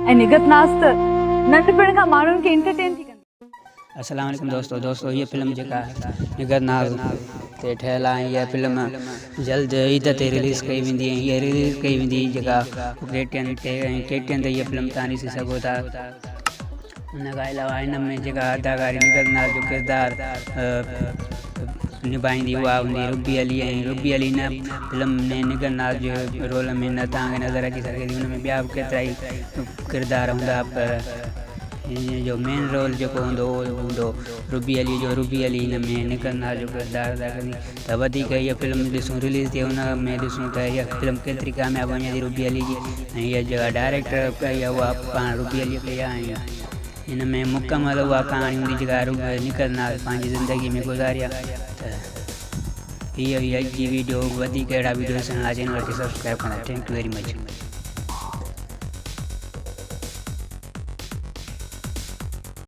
ऐं निगत नाज़ त नंढपिण खां माण्हुनि खे एंटरटेन थी कंदी। अस्सलाम वालेकुम दोस्तों ये फिल्म जेका निगत नाज़ ते ठहियल आहे। इहा फिल्म जल्द ईद ते रिलीज़ कई वेंदी ऐं इहा रिलीज़ कई वेंदी जेका टेटियन ते इहा फिल्म तव्हां ॾिसी सघो था। उन खां अलावा हिन में जेका अदाकारी निगत नाज़ जो किरदारु निभाईंदी उहा हूंदी रुबी अली, ऐं रुबी अली हिन फिल्म में निगत नाज़ जो रोल में न तव्हांखे नज़र अची सघे थी। हुन में ॿिया बि केतिरा ई किरदार हूंदा, पर हिन जो मेन रोल जेको हूंदो उहो हूंदो रुबी अली जो। रुबी अली हिन में निगत नाज़ जो किरदारु अदा कंदी। त वधीक इहा फिल्म ॾिसूं, रिलीज़ थिए हुन में ॾिसूं त इहा फिल्म केतिरी कामयाबु वञे थी रुबी अली जी। ऐं इहा जेका डायरेक्टर कई आहे उहा पाण रुबी अली कई आहे। हिन में मुकमल उहा कहाणी हूंदी जेका निगत नाज़ पंहिंजी ज़िंदगी में गुज़ारी आहे। त इहो ई अॼु जी वीडियो। वधीक अहिड़ा वीडियो ॾिसण लाइ चैनल खे सब्सक्राइब कंदा। Thank U very much.